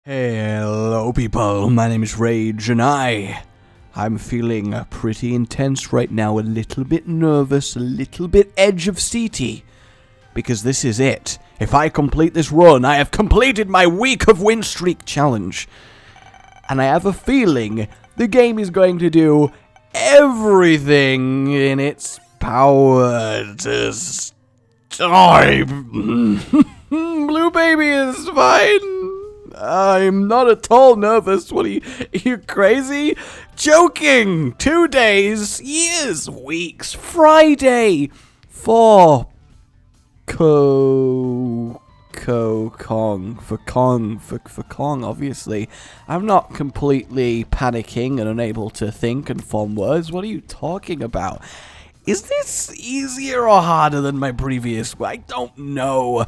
Hello people, my name is Rage and I'm feeling pretty intense right now, a little bit nervous, a little bit edge of seaty, because this is it. If I complete this run, I have completed my week of win streak challenge, and I have a feeling the game is going to do everything in its power to stop. Blue baby is fine. I'm not at all nervous. What are you crazy? Joking! 2 days, years, weeks, Friday for Kong, obviously. I'm not completely panicking and unable to think and form words. What are you talking about? Is this easier or harder than my previous? I don't know.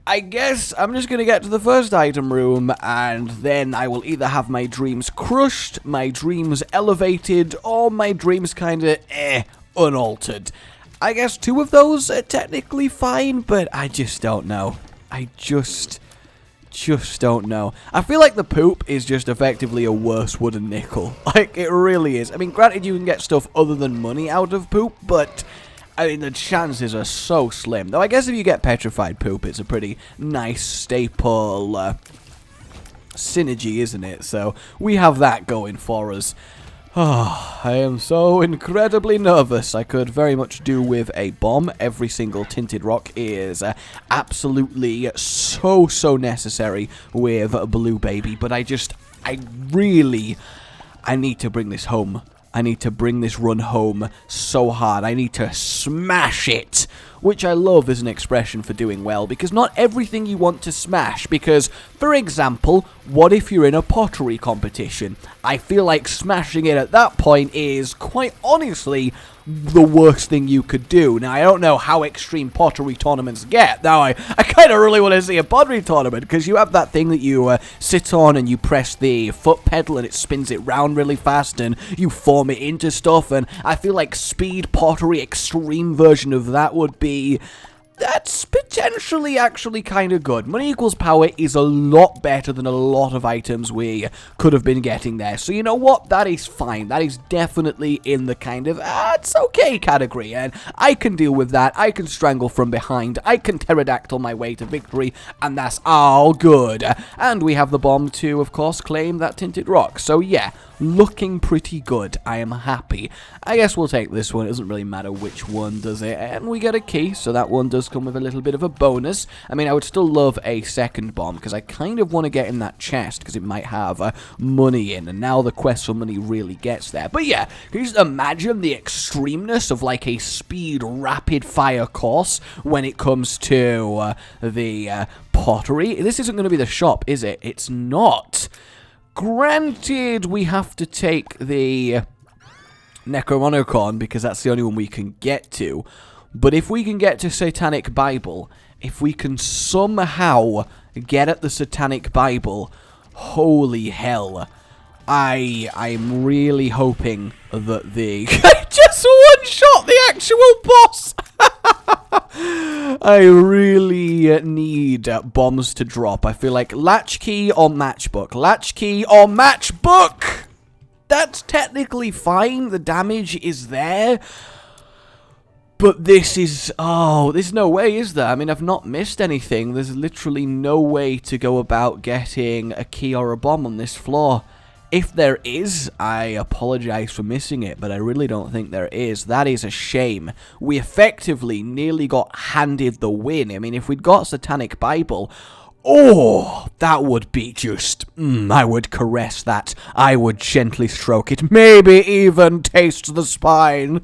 I guess I'm just going to get to the first item room, and then I will either have my dreams crushed, my dreams elevated, or my dreams kind of, unaltered. I guess 2 of those are technically fine, but I just don't know. I just don't know. I feel like the poop is just effectively a worse wooden nickel. Like, it really is. I mean, granted, you can get stuff other than money out of poop, but I mean, the chances are so slim. Though I guess if you get petrified poop, it's a pretty nice staple synergy, isn't it? So we have that going for us. Oh, I am so incredibly nervous. I could very much do with a bomb. Every single tinted rock is absolutely so necessary with Blue Baby. But I need to bring this home. I need to bring this run home so hard. I need to smash it, which I love as an expression for doing well, because not everything you want to smash, because, for example, what if you're in a pottery competition? I feel like smashing it at that point is, quite honestly, the worst thing you could do. Now, I don't know how extreme pottery tournaments get. Now, I kind of really want to see a pottery tournament, because you have that thing that you sit on and you press the foot pedal and it spins it round really fast and you form it into stuff, and I feel like speed pottery extreme version of that would be... that's potentially actually kind of good. Money equals power is a lot better than a lot of items we could have been getting there. So you know what? That is fine. That is definitely in the kind of, it's okay category. And I can deal with that. I can strangle from behind. I can pterodactyl my way to victory. And that's all good. And we have the bomb to, of course, claim that tinted rock. So yeah, looking pretty good. I am happy. I guess we'll take this one. It doesn't really matter which one does it. And we get a key, so that one does come with a little bit of a bonus. I mean, I would still love a second bomb, because I kind of want to get in that chest, because it might have money in, and now the quest for money really gets there. But yeah, can you just imagine the extremeness of like a speed rapid fire course when it comes to the pottery? This isn't going to be the shop, is it? It's not. Granted, we have to take the Necromonicon, because that's the only one we can get to. But if we can get to Satanic Bible, if we can somehow get at the Satanic Bible, holy hell. I'm really hoping that the... I just one-shot the actual boss! I really need bombs to drop. I feel like Latchkey or Matchbook. Latchkey or Matchbook! That's technically fine. The damage is there. But this is... oh, there's no way, is there? I mean, I've not missed anything. There's literally no way to go about getting a key or a bomb on this floor. If there is, I apologize for missing it, but I really don't think there is. That is a shame. We effectively nearly got handed the win. I mean, if we'd got Satanic Bible... oh, that would be just... I would caress that. I would gently stroke it. Maybe even taste the spine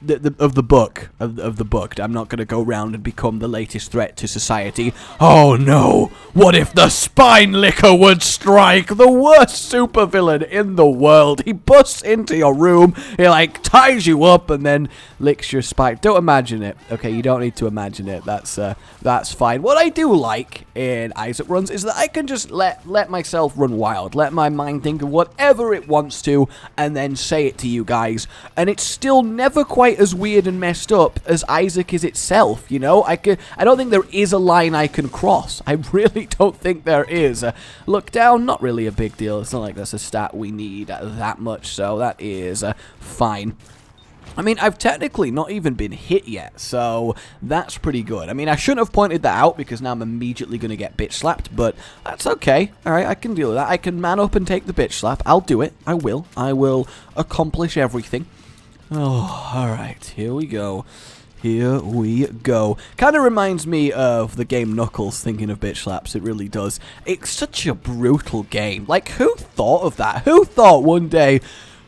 of the book. I'm not going to go round and become the latest threat to society. Oh no! What if the spine licker would strike? The worst supervillain in the world. He busts into your room, he like ties you up and then licks your spine. Don't imagine it. Okay, you don't need to imagine it. That's fine. What I do like in Isaac runs is that I can just let myself run wild. Let my mind think of whatever it wants to and then say it to you guys. And it's still never quite quite as weird and messed up as Isaac is itself, you know? I don't think there is a line I can cross. I really don't think there is. Look down, not really a big deal. It's not like that's a stat we need that much, so that is fine. I mean, I've technically not even been hit yet, so that's pretty good. I mean, I shouldn't have pointed that out because now I'm immediately going to get bitch slapped, but that's okay. Alright, I can deal with that. I can man up and take the bitch slap. I'll do it. I will. I will accomplish everything. Oh, alright. Here we go. Here we go. Kind of reminds me of the game Knuckles, thinking of bitch slaps. It really does. It's such a brutal game. Like, who thought of that? Who thought one day,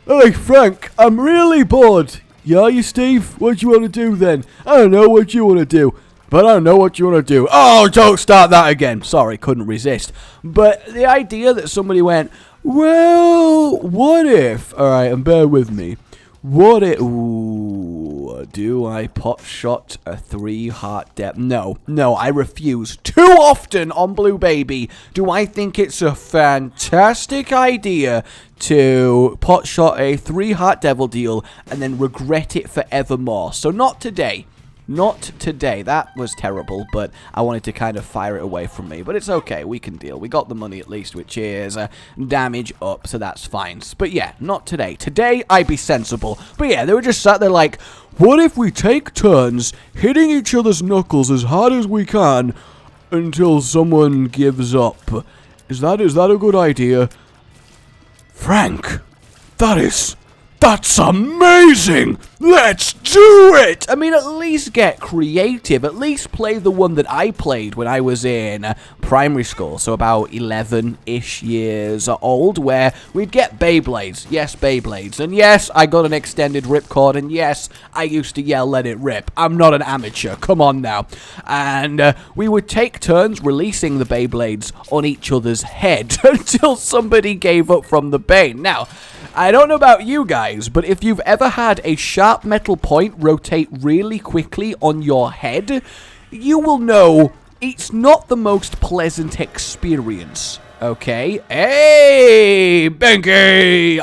"Hey, Frank, I'm really bored." "Yeah, you, Steve? What do you want to do then?" "I don't know. What do you want to do?" "But I don't know what you want to do." "Oh, don't start that again." Sorry, couldn't resist. But the idea that somebody went, "Well, what if..." Alright, and bear with me. What if... Ooh, do I pot shot a 3-heart depth? No, I refuse. Too often on Blue Baby do I think it's a fantastic idea to pot shot a 3-heart devil deal and then regret it forevermore. So not today. Not today. That was terrible, but I wanted to kind of fire it away from me. But it's okay. We can deal. We got the money at least, which is damage up, so that's fine. But yeah, not today. Today, I'd be sensible. But yeah, they were just sat there like, what if we take turns hitting each other's knuckles as hard as we can until someone gives up? Is that a good idea? Frank, that's amazing! Let's do it! I mean, at least get creative. At least play the one that I played when I was in primary school. So about 11-ish years old, where we'd get Beyblades. Yes, Beyblades. And yes, I got an extended ripcord. And yes, I used to yell, "Let it rip." I'm not an amateur. Come on now. And we would take turns releasing the Beyblades on each other's head until somebody gave up from the pain. Now, I don't know about you guys, but if you've ever had a sharp metal point rotate really quickly on your head, you will know it's not the most pleasant experience, okay? Hey, Benky!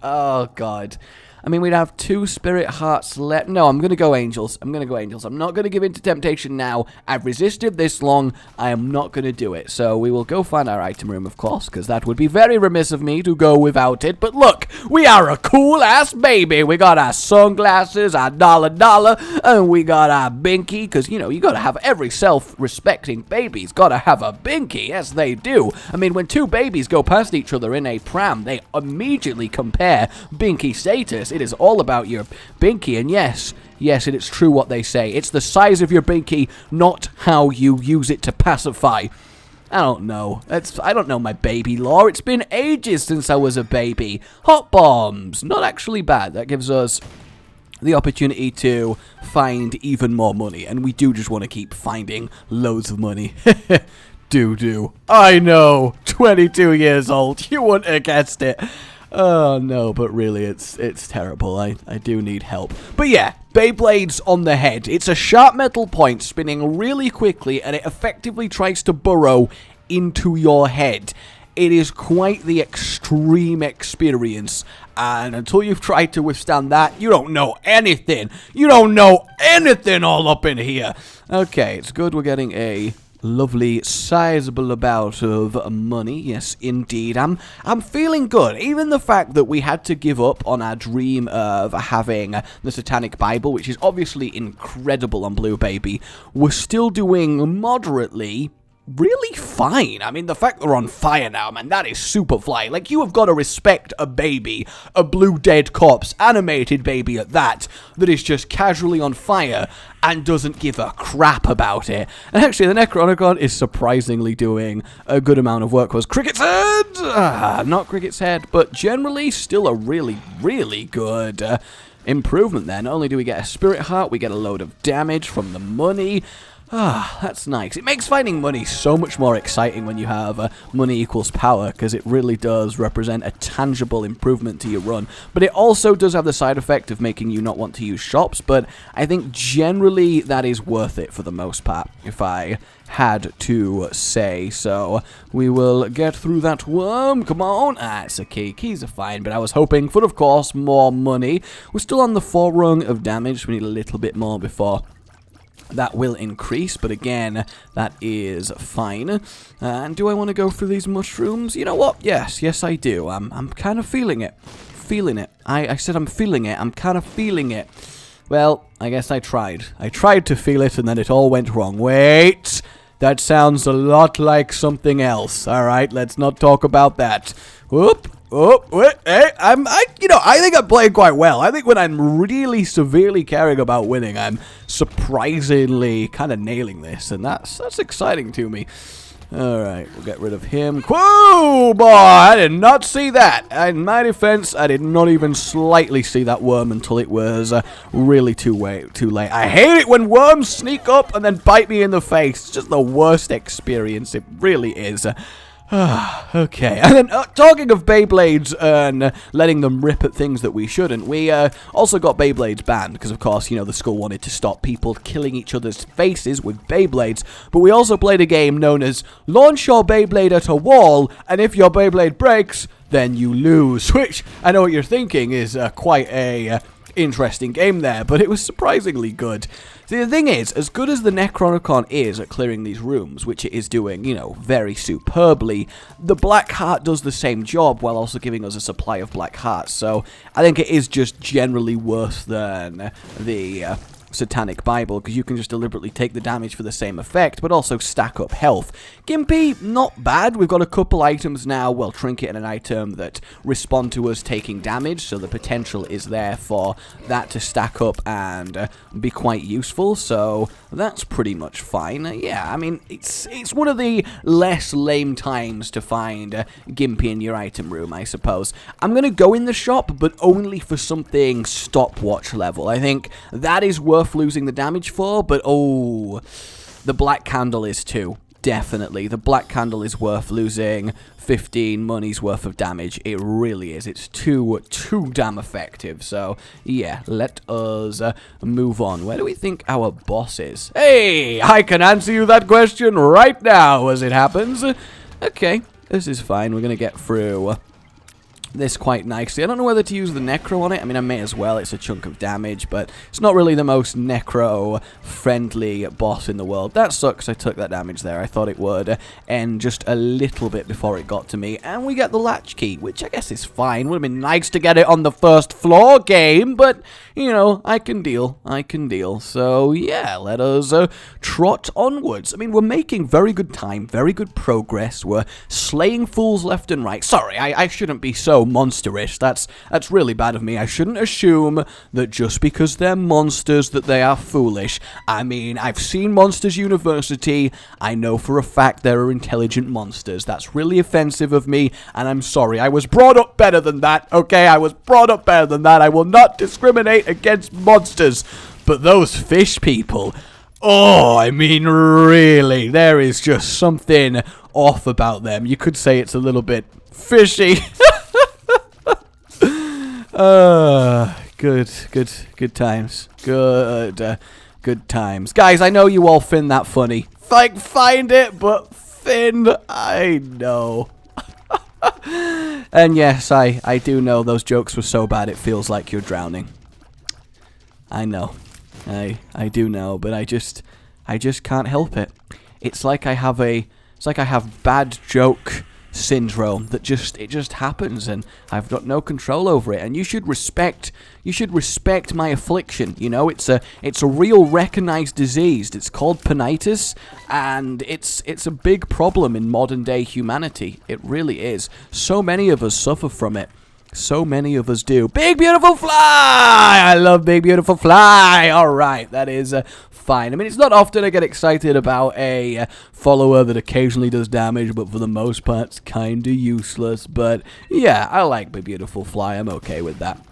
Oh, God. I mean, we'd have 2 spirit hearts left. No, I'm going to go angels. I'm not going to give in to temptation now. I've resisted this long. I am not going to do it. So we will go find our item room, of course, because that would be very remiss of me to go without it. But look, we are a cool-ass baby. We got our sunglasses, our dollar, and we got our binky, because, you know, you got to have every self-respecting baby's got to have a binky. Yes, they do. I mean, when 2 babies go past each other in a pram, they immediately compare binky status. It is all about your binky, and yes, it is true what they say. It's the size of your binky, not how you use it to pacify. I don't know. I don't know my baby lore. It's been ages since I was a baby. Hot bombs. Not actually bad. That gives us the opportunity to find even more money, and we do just want to keep finding loads of money. Do. I know. 22 years old. You wouldn't have guessed it. Oh, no, but really, it's terrible. I do need help. But yeah, Beyblades on the head. It's a sharp metal point spinning really quickly, and it effectively tries to burrow into your head. It is quite the extreme experience, and until you've tried to withstand that, you don't know anything. You don't know anything all up in here. Okay, it's good we're getting a lovely, sizable amount of money. Yes, indeed. I'm feeling good. Even the fact that we had to give up on our dream of having the Satanic Bible, which is obviously incredible on Blue Baby, we're still doing moderately really fine. I mean, the fact they're on fire now, man, that is super fly. Like, you have got to respect a baby, a blue dead corpse, animated baby at that is just casually on fire and doesn't give a crap about it. And actually, the Necronomicon is surprisingly doing a good amount of work. Was Cricket's Head? Not Cricket's Head, but generally still a really, really good improvement there. Not only do we get a spirit heart, we get a load of damage from the money. Ah, that's nice. It makes finding money so much more exciting when you have money equals power, because it really does represent a tangible improvement to your run. But it also does have the side effect of making you not want to use shops, but I think generally that is worth it for the most part, if I had to say. So we will get through that worm. Come on. Ah, it's a key. Keys are fine, but I was hoping for, of course, more money. We're still on the 4 rung of damage. We need a little bit more before that will increase, but again, that is fine. And do I want to go through these mushrooms? You know what? Yes, I do. I'm kind of feeling it. I said I'm feeling it. I'm kind of feeling it. Well, I guess I tried. I tried to feel it, and then it all went wrong. Wait! That sounds a lot like something else. Alright, let's not talk about that. Whoop! Oh, wait, hey, I think I'm playing quite well. I think when I'm really severely caring about winning, I'm surprisingly kind of nailing this, and that's exciting to me. Alright, we'll get rid of him. Whoa, boy, I did not see that. In my defense, I did not even slightly see that worm until it was really too late. I hate it when worms sneak up and then bite me in the face. It's just the worst experience. It really is. Okay, and then talking of Beyblades and letting them rip at things that we shouldn't, we also got Beyblades banned because, of course, you know, the school wanted to stop people killing each other's faces with Beyblades, but we also played a game known as Launch Your Beyblade at a Wall, and if your Beyblade breaks, then you lose, which I know what you're thinking is quite a interesting game there, but it was surprisingly good. See, the thing is, as good as the Necronomicon is at clearing these rooms, which it is doing, you know, very superbly, the Black Heart does the same job while also giving us a supply of Black Hearts, so I think it is just generally worse than the Satanic Bible, because you can just deliberately take the damage for the same effect, but also stack up health. Gimpy, not bad. We've got a couple items now, well, Trinket and an item that respond to us taking damage, so the potential is there for that to stack up and be quite useful, so that's pretty much fine. Yeah, I mean, it's one of the less lame times to find Gimpy in your item room, I suppose. I'm going to go in the shop, but only for something stopwatch level. I think that is worth losing the damage for, but oh, the Black Candle is too. Definitely. The Black Candle is worth losing 15 money's worth of damage. It really is. It's too damn effective. So, yeah, let us move on. Where do we think our boss is? Hey, I can answer you that question right now as it happens. Okay, this is fine. We're going to get through this quite nicely. I don't know whether to use the Necro on it. I mean, I may as well. It's a chunk of damage, but it's not really the most Necro-friendly boss in the world. That sucks. I took that damage there. I thought it would end just a little bit before it got to me. And we get the latch key, which I guess is fine. Would have been nice to get it on the first floor game, but, you know, I can deal. I can deal. So, yeah, let us trot onwards. I mean, we're making very good time, very good progress. We're slaying fools left and right. Sorry, I shouldn't be so monsterish. That's really bad of me. I shouldn't assume that just because they're monsters that they are foolish. I mean, I've seen Monsters University. I know for a fact there are intelligent monsters. That's really offensive of me, and I'm sorry. I was brought up better than that, okay? I was brought up better than that. I will not discriminate against monsters. But those fish people, oh, I mean, really, there is just something off about them. You could say it's a little bit fishy. Good times. Good times. Guys, I know you all find that funny. Find it, but Finn, I know. And yes, I do know those jokes were so bad it feels like you're drowning. I know. I do know, but I just can't help it. It's like I have bad joke syndrome that it just happens, and I've got no control over it. And you should respect my affliction. You know, it's a real recognized disease. It's called panitis, and it's a big problem in modern day humanity. It really is. So many of us suffer from it. So many of us do. Big Beautiful Fly! I love Big Beautiful Fly! Alright, that is fine. I mean, it's not often I get excited about a follower that occasionally does damage, but for the most part, it's kinda useless. But, yeah, I like Big Beautiful Fly. I'm okay with that.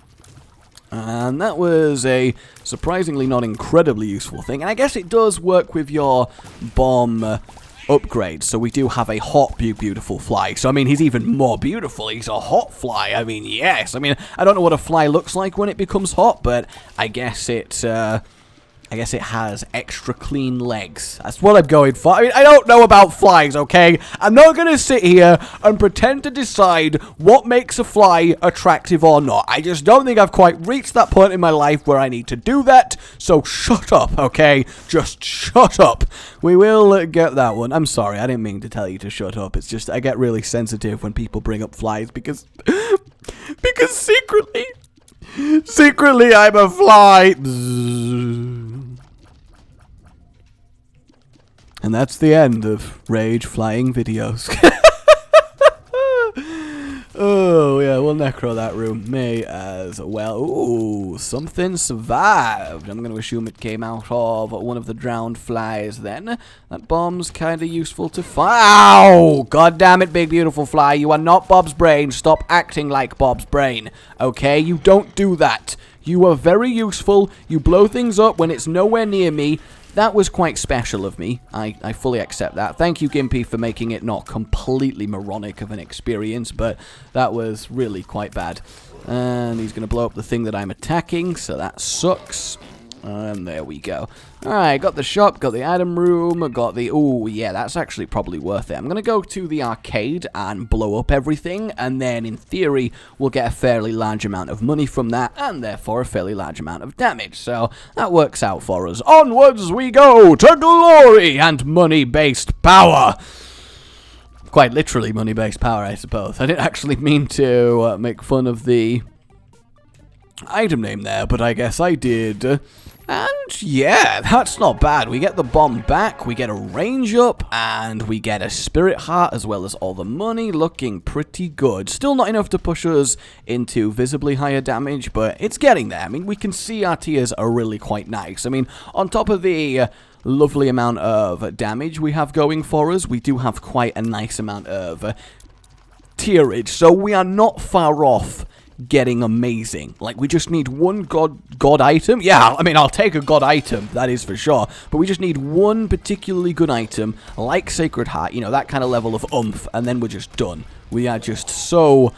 And that was a surprisingly not incredibly useful thing. And I guess it does work with your bomb upgrades. So we do have a hot, beautiful fly. So, I mean, he's even more beautiful. He's a hot fly. I mean, yes. I mean, I don't know what a fly looks like when it becomes hot, but I guess it has extra clean legs. That's what I'm going for. I mean, I don't know about flies, okay? I'm not going to sit here and pretend to decide what makes a fly attractive or not. I just don't think I've quite reached that point in my life where I need to do that. So shut up, okay? Just shut up. We will get that one. I'm sorry, I didn't mean to tell you to shut up. It's just I get really sensitive when people bring up flies because secretly I'm a fly. And that's the end of Rage flying videos. Oh, yeah, we'll necro that room. May as well. Ooh, something survived. I'm going to assume it came out of one of the drowned flies then. That bomb's kind of useful to Ow! God damn it, big beautiful fly. You are not Bob's brain. Stop acting like Bob's brain. Okay? You don't do that. You are very useful. You blow things up when it's nowhere near me. That was quite special of me. I fully accept that. Thank you, Gimpy, for making it not completely moronic of an experience, but that was really quite bad. And he's going to blow up the thing that I'm attacking, so that sucks. And there we go. Alright, got the shop, got the item room, got the... Ooh, yeah, that's actually probably worth it. I'm going to go to the arcade and blow up everything, and then, in theory, we'll get a fairly large amount of money from that, and therefore a fairly large amount of damage. So, that works out for us. Onwards we go to glory and money-based power! Quite literally money-based power, I suppose. I didn't actually mean to make fun of the item name there, but I guess I did. And yeah, that's not bad. We get the bomb back, we get a range up, and we get a spirit heart as well as all the money. Looking pretty good. Still not enough to push us into visibly higher damage, but it's getting there. I mean, we can see our tiers are really quite nice. I mean, on top of the lovely amount of damage we have going for us, we do have quite a nice amount of tierage, so we are not far off getting amazing. Like, we just need one god item. Yeah, I mean, I'll take a god item, that is for sure, but we just need one particularly good item, like Sacred Heart, you know, that kind of level of oomph, and then we're just done. We are just so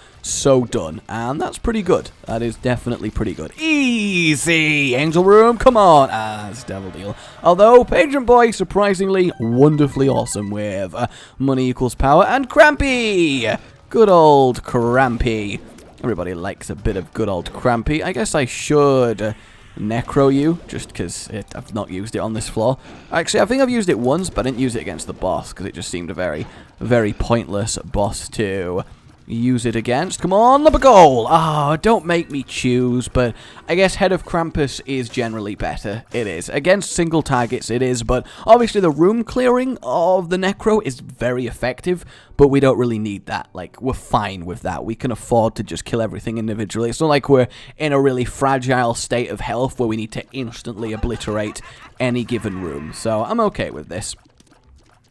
done, and that's pretty good. That is definitely pretty good. Easy! Angel Room, come on! Ah, it's Devil Deal. Although, Patron Boy, surprisingly, wonderfully awesome with money equals power, and Crampy! Good old Crampy. Everybody likes a bit of good old Crampy. I guess I should necro you, just because I've not used it on this floor. Actually, I think I've used it once, but I didn't use it against the boss, because it just seemed a very, very pointless boss to use it against. Come on, the goal! Ah, don't make me choose, but I guess Head of Krampus is generally better. It is. Against single targets, it is, but obviously the room clearing of the Necro is very effective, but we don't really need that. Like, we're fine with that. We can afford to just kill everything individually. It's not like we're in a really fragile state of health where we need to instantly obliterate any given room, so I'm okay with this.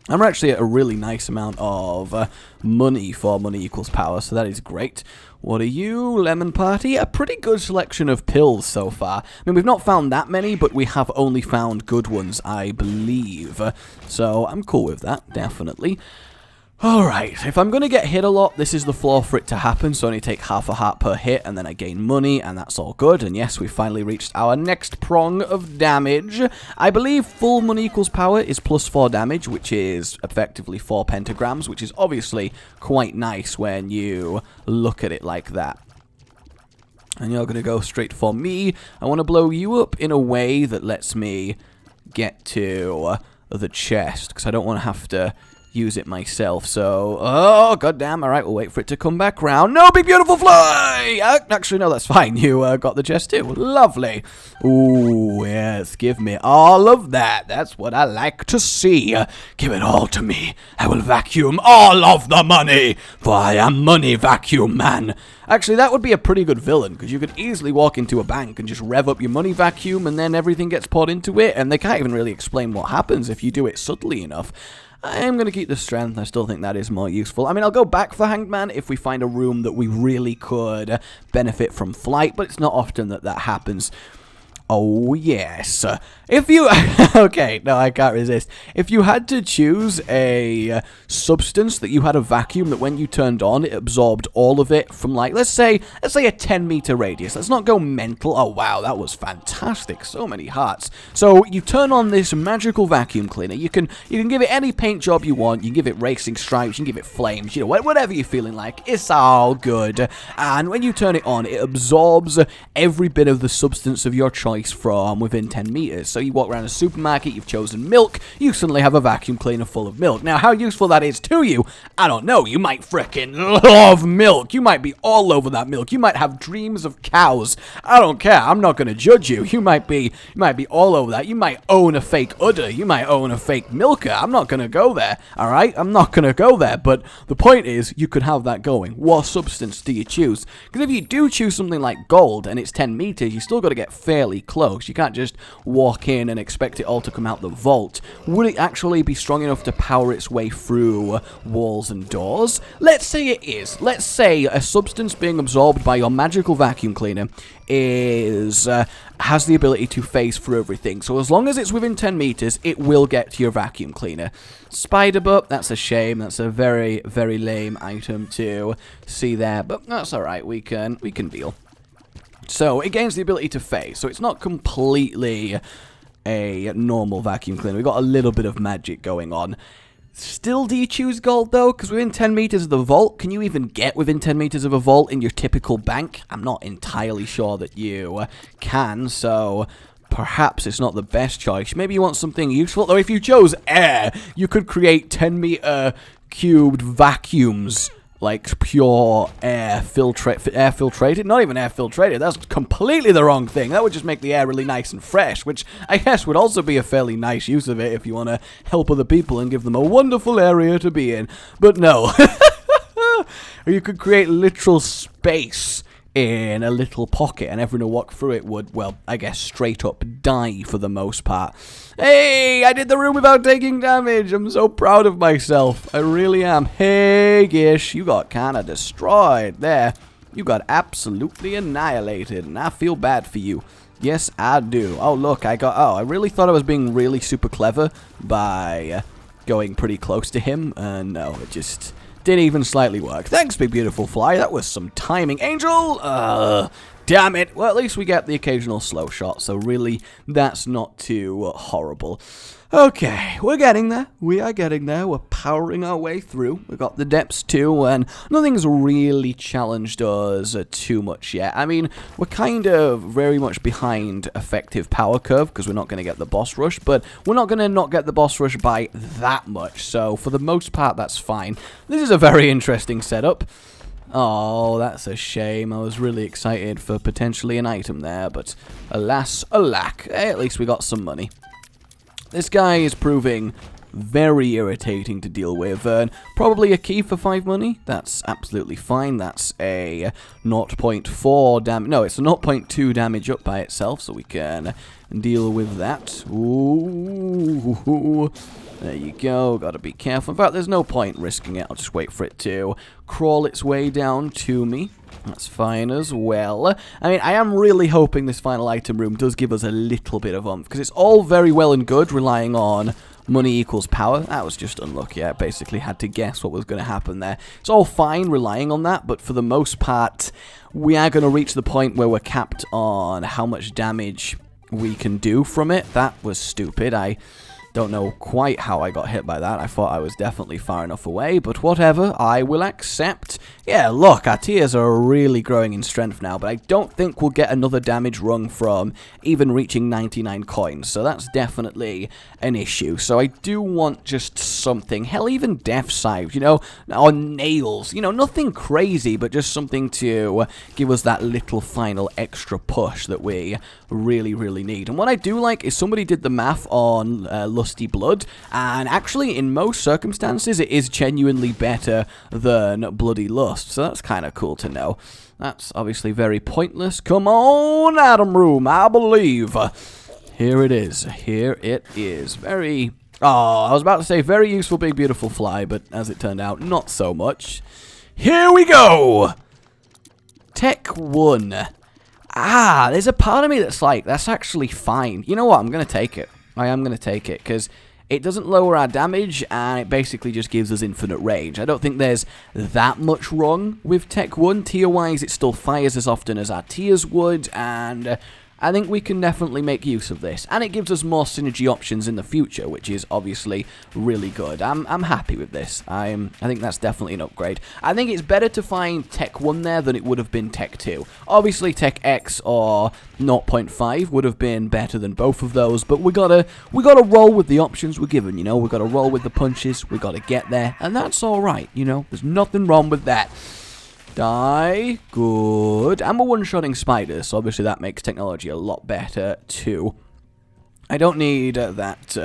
I'm actually at a really nice amount of money for money equals power, so that is great. What are you, Lemon Party? A pretty good selection of pills so far. I mean, we've not found that many, but we have only found good ones, I believe. So I'm cool with that, definitely. Alright, if I'm going to get hit a lot, this is the floor for it to happen, so I only take half a heart per hit, and then I gain money, and that's all good. And yes, we finally reached our next prong of damage. I believe full money equals power is plus 4 damage, which is effectively 4 pentagrams, which is obviously quite nice when you look at it like that. And you're going to go straight for me. I want to blow you up in a way that lets me get to the chest, because I don't want to have to use it myself, so... Oh, goddamn, alright, we'll wait for it to come back round. No, big beautiful fly! Actually, no, that's fine. You got the chest too. Lovely. Ooh, yes, give me all of that. That's what I like to see. Give it all to me. I will vacuum all of the money, for I am Money Vacuum Man. Actually, that would be a pretty good villain, because you could easily walk into a bank and just rev up your money vacuum, and then everything gets poured into it, and they can't even really explain what happens if you do it subtly enough. I am going to keep the strength. I still think that is more useful. I mean, I'll go back for Hanged Man if we find a room that we really could benefit from flight, but it's not often that that happens. Oh, yes. If you... okay, no, I can't resist. If you had to choose a substance that you had a vacuum that when you turned on, it absorbed all of it from, like, let's say a 10-meter radius. Let's not go mental. Oh, wow, that was fantastic. So many hearts. So you turn on this magical vacuum cleaner. You can give it any paint job you want. You can give it racing stripes. You can give it flames. You know, whatever you're feeling like. It's all good. And when you turn it on, it absorbs every bit of the substance of your choice from within 10 meters. So you walk around a supermarket, you've chosen milk, you suddenly have a vacuum cleaner full of milk. Now, how useful that is to you, I don't know. You might frickin' love milk. You might be all over that milk. You might have dreams of cows. I don't care. I'm not going to judge you. You might be all over that. You might own a fake udder. You might own a fake milker. I'm not going to go there, all right? I'm not going to go there, but the point is, you could have that going. What substance do you choose? Because if you do choose something like gold and it's 10 meters, you still got to get fairly close. You can't just walk in and expect it all to come out the vault. Would it actually be strong enough to power its way through walls and doors? Let's say it is. Let's say a substance being absorbed by your magical vacuum cleaner has the ability to phase through everything. So as long as it's within 10 meters, it will get to your vacuum cleaner. Spider butt, that's a shame. That's a very, very lame item to see there, but that's alright. We can deal. So, it gains the ability to phase, so it's not completely a normal vacuum cleaner. We've got a little bit of magic going on. Still, do you choose gold, though? Because within 10 meters of the vault, can you even get within 10 meters of a vault in your typical bank? I'm not entirely sure that you can, so perhaps it's not the best choice. Maybe you want something useful. Though, if you chose air, you could create 10-meter cubed vacuums. Like pure air filtrated, not even air filtrated. That's completely the wrong thing. That would just make the air really nice and fresh, which I guess would also be a fairly nice use of it if you want to help other people and give them a wonderful area to be in. But no. Or you could create literal space in a little pocket, and everyone who walked through it would, well, I guess straight up die for the most part. Hey, I did the room without taking damage. I'm so proud of myself. I really am. Hey, Gish, you got kind of destroyed there. You got absolutely annihilated, and I feel bad for you. Yes, I do. Oh, look, I really thought I was being really super clever by going pretty close to him, and no, it just didn't even slightly work. Thanks, big beautiful fly. That was some timing. Angel! Damn it. Well, at least we get the occasional slow shot, so really, that's not too horrible. Okay, we're getting there. We are getting there. We're powering our way through. We've got the depths too, and nothing's really challenged us too much yet. I mean, we're kind of very much behind effective power curve because we're not going to get the boss rush, but we're not going to not get the boss rush by that much. So for the most part, that's fine. This is a very interesting setup. Oh, that's a shame. I was really excited for potentially an item there, but alas, alack. At least we got some money. This guy is proving very irritating to deal with. Probably a key for 5 money. That's absolutely fine. That's a 0.4 damage. No, it's a 0.2 damage up by itself, so we can deal with that. Ooh. There you go. Gotta be careful. In fact, there's no point risking it. I'll just wait for it to crawl its way down to me. That's fine as well. I mean, I am really hoping this final item room does give us a little bit of oomph, because it's all very well and good relying on money equals power. That was just unlucky. I basically had to guess what was going to happen there. It's all fine relying on that, but for the most part, we are going to reach the point where we're capped on how much damage we can do from it. That was stupid. I don't know quite how I got hit by that. I thought I was definitely far enough away, but whatever, I will accept. Yeah, look, our tiers are really growing in strength now, but I don't think we'll get another damage rung from even reaching 99 coins, so that's definitely an issue. So I do want just something, hell, even death sight, you know, or nails, you know, nothing crazy, but just something to give us that little final extra push that we really, really need. And what I do like is somebody did the math on Lusty Blood, and actually in most circumstances it is genuinely better than Bloody Lust, so that's kind of cool to know. That's obviously very pointless. Come on, Atom Room, I believe. Here it is. Here it is. Very Oh, I was about to say very useful big beautiful fly, but as it turned out, not so much. Here we go! Tech 1. Ah, there's a part of me that's like, that's actually fine. You know what, I'm going to take it. I am going to take it, because it doesn't lower our damage, and it basically just gives us infinite range. I don't think there's that much wrong with Tech 1. Tier-wise, it still fires as often as our tiers would, and I think we can definitely make use of this. And it gives us more synergy options in the future, which is obviously really good. I'm happy with this. I think that's definitely an upgrade. I think it's better to find Tech 1 there than it would have been Tech 2. Obviously, Tech X or 0.5 would have been better than both of those, but we gotta roll with the options we're given, you know? We gotta roll with the punches, we gotta get there, and that's alright, you know? There's nothing wrong with that. Die. Good. And we're one-shotting spiders, so obviously that makes technology a lot better, too. I don't need that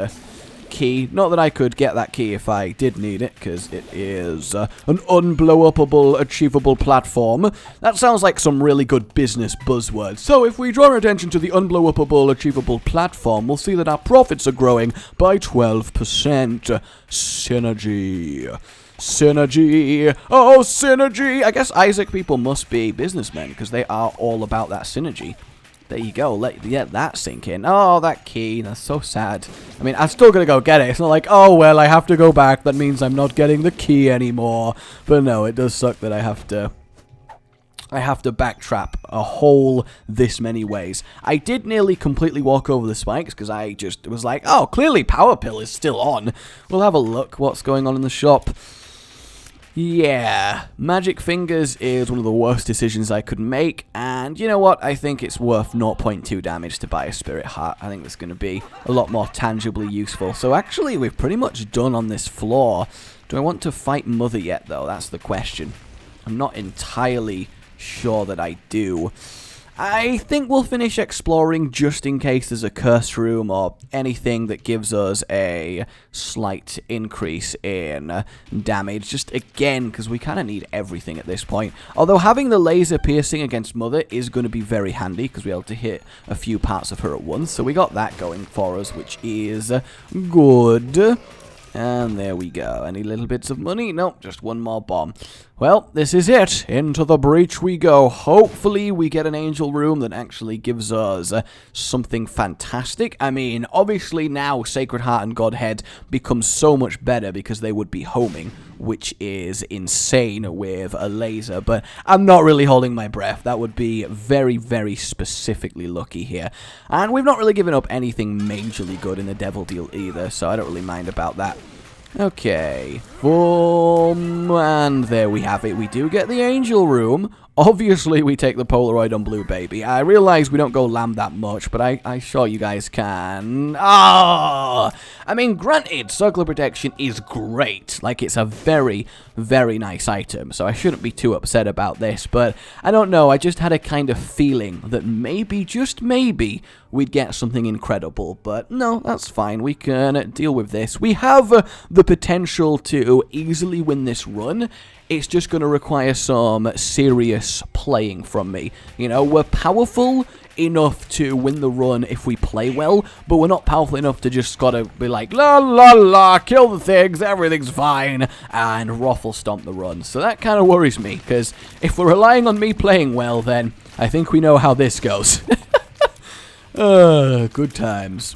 key. Not that I could get that key if I did need it, because it is an unblow-upable, achievable platform. That sounds like some really good business buzzwords. So if we draw our attention to the unblow-upable, achievable platform, we'll see that our profits are growing by 12%. Synergy. Synergy. Oh, synergy. I guess Isaac people must be businessmen because they are all about that synergy. There you go. Let that sink in. Oh, that key. That's so sad. I mean, I'm still going to go get it. It's not like, oh, well, I have to go back. That means I'm not getting the key anymore. But no, it does suck that I have to backtrap a whole this many ways. I did nearly completely walk over the spikes because I just was like, oh, clearly Power Pill is still on. We'll have a look what's going on in the shop. Yeah, Magic Fingers is one of the worst decisions I could make, and you know what, I think it's worth 0.2 damage to buy a Spirit Heart. I think that's going to be a lot more tangibly useful. So actually, we've pretty much done on this floor. Do I want to fight Mother yet, though? That's the question. I'm not entirely sure that I do. I think we'll finish exploring just in case there's a curse room or anything that gives us a slight increase in damage. Just again, because we kind of need everything at this point. Although having the laser piercing against Mother is going to be very handy because we're able to hit a few parts of her at once. So we got that going for us, which is good. And there we go. Any little bits of money? Nope, just one more bomb. Well, this is it. Into the breach we go. Hopefully we get an angel room that actually gives us something fantastic. I mean, obviously now Sacred Heart and Godhead become so much better because they would be homing, which is insane with a laser. But I'm not really holding my breath. That would be very, very specifically lucky here. And we've not really given up anything majorly good in the Devil Deal either, so I don't really mind about that. Okay, boom, and there we have it. We do get the angel room. Obviously, we take the Polaroid on Blue Baby. I realize we don't go lamb that much, but I sure you guys can. Ah! I mean, granted, Circular Protection is great. Like, it's a very, very nice item, so I shouldn't be too upset about this, but I don't know. I just had a kind of feeling that maybe, just maybe, we'd get something incredible, but no, that's fine. We can deal with this. We have the potential to easily win this run. It's just going to require some serious playing from me. You know, we're powerful enough to win the run if we play well, but we're not powerful enough to just gotta be like, la la la, kill the things, everything's fine, and ruffle stomp the run. So that kind of worries me, because if we're relying on me playing well, then I think we know how this goes. Good times.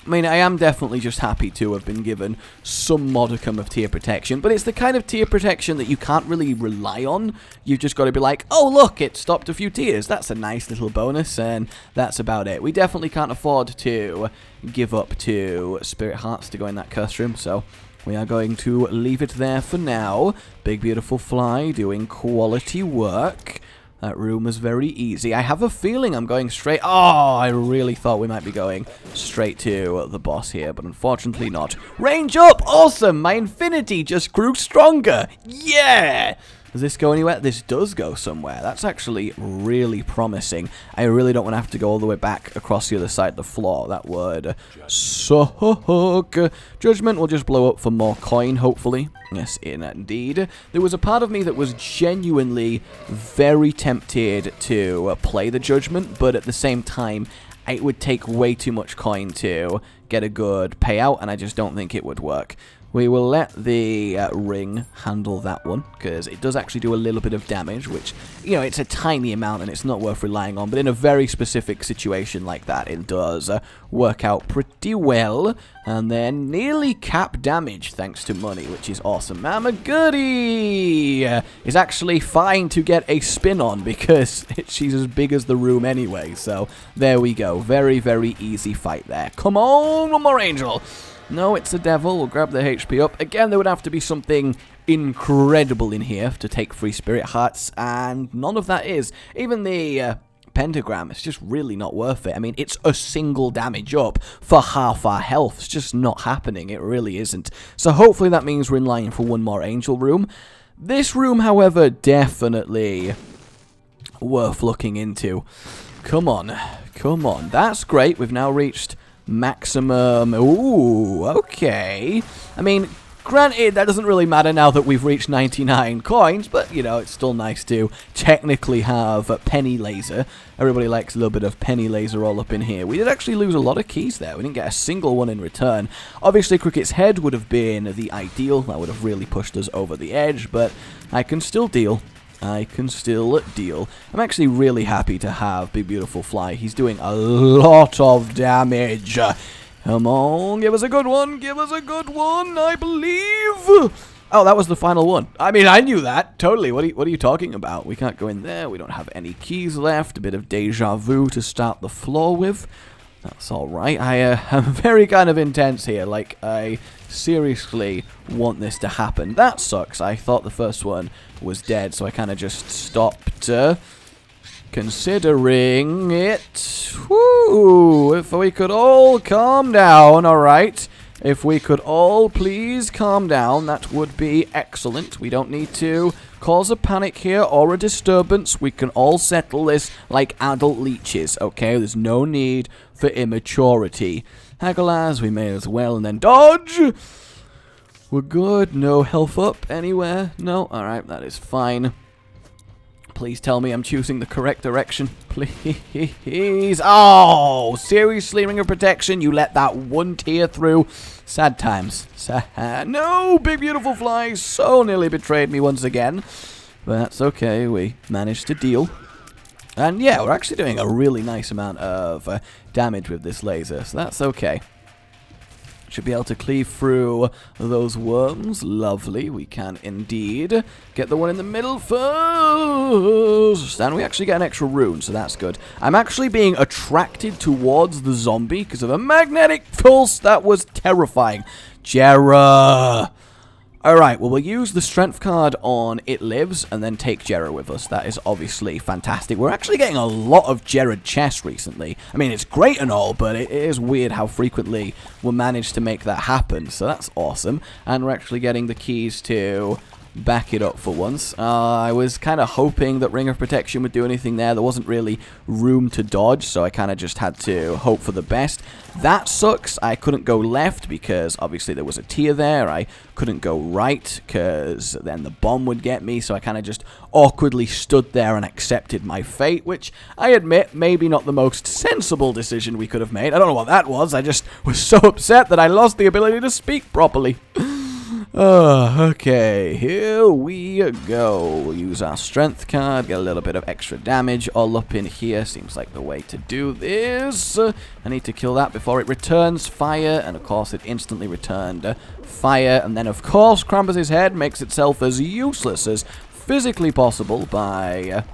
I mean, I am definitely just happy to have been given some modicum of tier protection, but it's the kind of tier protection that you can't really rely on. You've just got to be like, oh, look, it stopped a few tiers. That's a nice little bonus, and that's about it. We definitely can't afford to give up to Spirit Hearts to go in that curse room, so we are going to leave it there for now. Big Beautiful Fly doing quality work. That room was very easy. I have a feeling I'm going straight... Oh, I really thought we might be going straight to the boss here, but unfortunately not. Range up! Awesome! My infinity just grew stronger! Yeah! Does this go anywhere? This does go somewhere. That's actually really promising. I really don't want to have to go all the way back across the other side of the floor. That would suck. Judgment will just blow up for more coin, hopefully. Yes, indeed. There was a part of me that was genuinely very tempted to play the Judgment, but at the same time, it would take way too much coin to get a good payout, and I just don't think it would work. We will let the ring handle that one, because it does actually do a little bit of damage, which, you know, it's a tiny amount and it's not worth relying on, but in a very specific situation like that, it does work out pretty well. And then nearly cap damage thanks to money, which is awesome. Mama Goody is actually fine to get a spin on, because she's as big as the room anyway, so there we go. Very, very easy fight there. Come on, one more angel. No, it's a devil. We'll grab the HP up. Again, there would have to be something incredible in here to take 3 spirit hearts, and none of that is. Even the pentagram, it's just really not worth it. I mean, it's a single damage up for half our health. It's just not happening. It really isn't. So hopefully that means we're in line for one more angel room. This room, however, definitely worth looking into. Come on. Come on. That's great. We've now reached maximum. Ooh, okay. I mean, granted, that doesn't really matter now that we've reached 99 coins, but, you know, it's still nice to technically have a penny laser. Everybody likes a little bit of penny laser all up in here. We did actually lose a lot of keys there. We didn't get a single one in return. Obviously, Cricket's head would have been the ideal. That would have really pushed us over the edge, but I can still deal. I can still deal. I'm actually really happy to have Big Beautiful Fly. He's doing a lot of damage. Come on, give us a good one. Give us a good one, I believe. Oh, that was the final one. I mean, I knew that. Totally. What are you talking about? We can't go in there. We don't have any keys left. A bit of deja vu to start the floor with. That's alright. I'm very kind of intense here. Like, I seriously want this to happen. That sucks. I thought the first one was dead, so I kind of just stopped considering it. Woo! If we could all calm down, alright. If we could all please calm down, that would be excellent. We don't need to cause a panic here or a disturbance. We can all settle this like adult leeches, okay? There's no need for immaturity. Haggle as we may as well, and then dodge! We're good. No health up anywhere. No? Alright, that is fine. Please tell me I'm choosing the correct direction. Please. Oh, seriously, Ring of Protection? You let that one tear through? Sad times. Sad. No, Big Beautiful Fly so nearly betrayed me once again. But that's okay. We managed to deal. And yeah, we're actually doing a really nice amount of damage with this laser, so that's okay. Should be able to cleave through those worms. Lovely. We can indeed get the one in the middle first. And we actually get an extra rune, so that's good. I'm actually being attracted towards the zombie because of a magnetic pulse. That was terrifying. Jera. Alright, well, we'll use the strength card on It Lives and then take Jera with us. That is obviously fantastic. We're actually getting a lot of Jera chests recently. I mean, it's great and all, but it is weird how frequently we'll manage to make that happen. So that's awesome. And we're actually getting the keys to back it up for once. I was kind of hoping that Ring of Protection would do anything there. There wasn't really room to dodge, so I kind of just had to hope for the best. That sucks. I couldn't go left because obviously there was a tier there. I couldn't go right because then the bomb would get me, so I kind of just awkwardly stood there and accepted my fate, which I admit maybe not the most sensible decision we could have made. I don't know what that was. I just was so upset that I lost the ability to speak properly. Okay, here we go. We'll use our strength card, get a little bit of extra damage all up in here. Seems like the way to do this. I need to kill that before it returns fire, and of course it instantly returned fire. And then of course Krampus's head makes itself as useless as physically possible by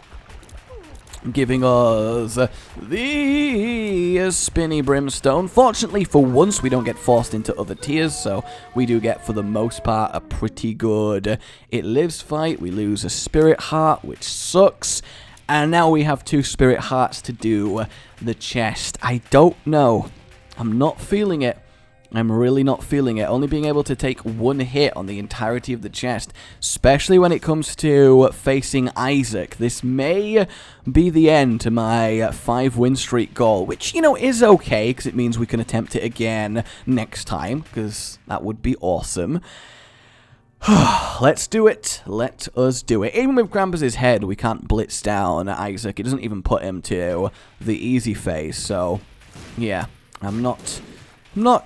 giving us the spinny brimstone. Fortunately, for once, we don't get forced into other tiers, so we do get, for the most part, a pretty good It Lives fight. We lose a spirit heart, which sucks, and now we have 2 spirit hearts to do the chest. I don't know. I'm not feeling it. I'm really not feeling it. Only being able to take 1 hit on the entirety of the chest, especially when it comes to facing Isaac. This may be the end to my 5 win streak goal, which, you know, is okay, because it means we can attempt it again next time, because that would be awesome. Let's do it. Let us do it. Even with Krampus's head, we can't blitz down Isaac. It doesn't even put him to the easy phase, so yeah, I'm not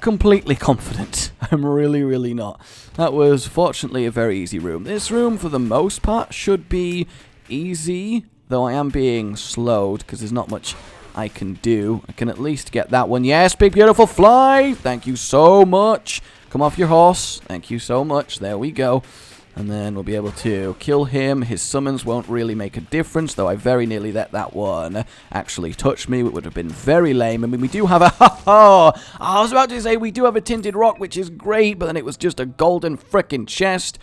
completely confident. I'm really not. That was fortunately a very easy room. This room, for the most part, should be easy, though I am being slowed because there's not much I can do. I can at least get that one. Yes, big beautiful fly. Thank you so much. Come off your horse. Thank you so much. There we go. And then we'll be able to kill him. His summons won't really make a difference, though I very nearly let that one actually touch me. It would have been very lame. I mean, we do have a... I was about to say we do have a tinted rock, which is great, but then it was just a golden frickin' chest.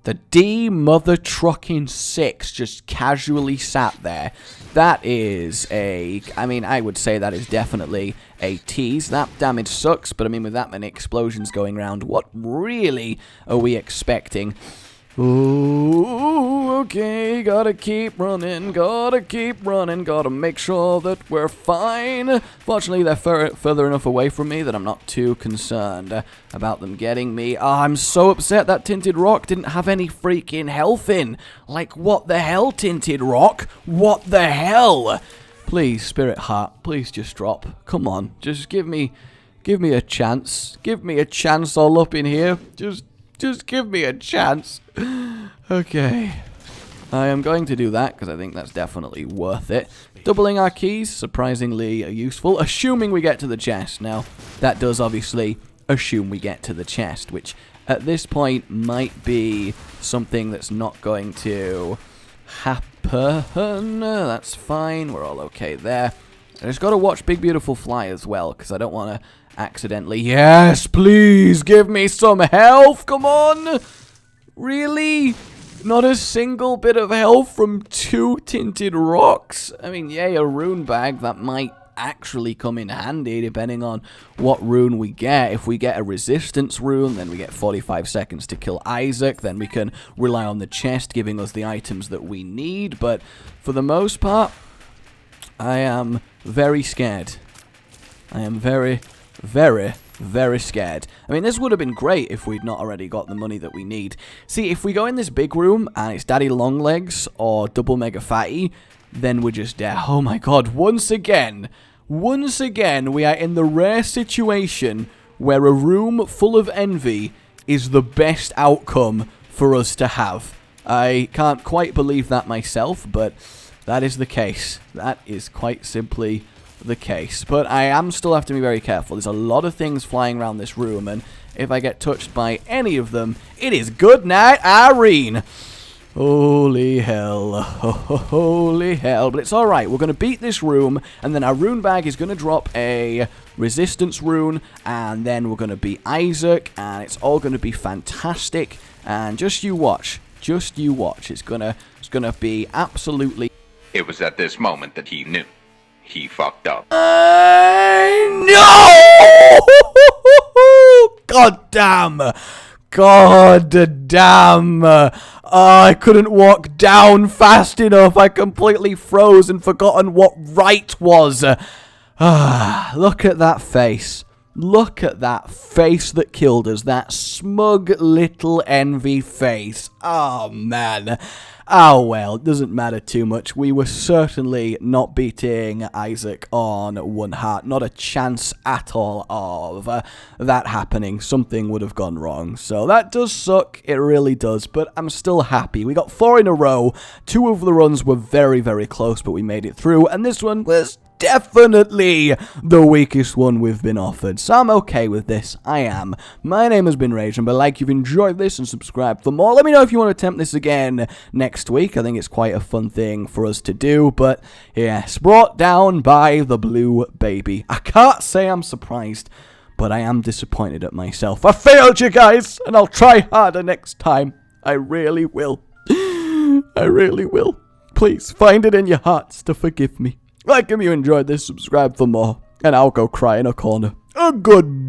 The D-mother-trucking 6 just casually sat there. That is a... I mean, I would say that is definitely a tease. That damage sucks, but I mean, with that many explosions going around, what really are we expecting? Ooh, okay, gotta keep running, gotta make sure that we're fine. Fortunately, they're further enough away from me that I'm not too concerned about them getting me. Oh, I'm so upset that Tinted Rock didn't have any freaking health in. Like, what the hell, Tinted Rock? What the hell? Please, Spirit Heart, please just drop. Come on, just give me a chance. Give me a chance all up in here. Just give me a chance. Okay. I am going to do that because I think that's definitely worth it. Doubling our keys, surprisingly useful, assuming we get to the chest. Now, that does obviously assume we get to the chest, which at this point might be something that's not going to happen. That's fine. We're all okay there. I just got to watch Big Beautiful Fly as well because I don't want to accidentally... Yes, please give me some health. Come on. Really? Not a single bit of health from 2 tinted rocks? I mean, yay, a rune bag. That might actually come in handy depending on what rune we get. If we get a resistance rune, then we get 45 seconds to kill Isaac. Then we can rely on the chest giving us the items that we need. But for the most part, I am very scared. I am very scared. I mean, this would have been great if we'd not already got the money that we need. See, if we go in this big room and it's Daddy Longlegs or Double Mega Fatty, then we're just dead. Oh my god, once again, we are in the rare situation where a room full of envy is the best outcome for us to have. I can't quite believe that myself, but that is the case. That is quite simply the case. But I am still have to be very careful. There's a lot of things flying around this room, and if I get touched by any of them, it is good night, Irene. Holy hell. Holy hell. But it's alright. We're going to beat this room, and then our rune bag is going to drop a resistance rune, and then we're going to beat Isaac, and it's all going to be fantastic. And just you watch. Just you watch. It's gonna be absolutely... It was at this moment that he knew. He fucked up. No! God damn. God damn. I couldn't walk down fast enough. I completely froze and forgotten what right was. Look at that face. Look at that face that killed us. That smug little envy face. Oh, man. Oh, well, it doesn't matter too much. We were certainly not beating Isaac on 1 heart. Not a chance at all of that happening. Something would have gone wrong. So that does suck. It really does. But I'm still happy. We got 4 in a row. 2 of the runs were very close, but we made it through. And this one was definitely the weakest one we've been offered. So I'm okay with this. I am. My name has been Rage, and by like you've enjoyed this and subscribe for more. Let me know if you want to attempt this again next week. I think it's quite a fun thing for us to do. But yes, brought down by the blue baby. I can't say I'm surprised, but I am disappointed at myself. I failed you guys, and I'll try harder next time. I really will. I really will. Please find it in your hearts to forgive me. Like if you enjoyed this, subscribe for more, and I'll go cry in a corner. Goodbye.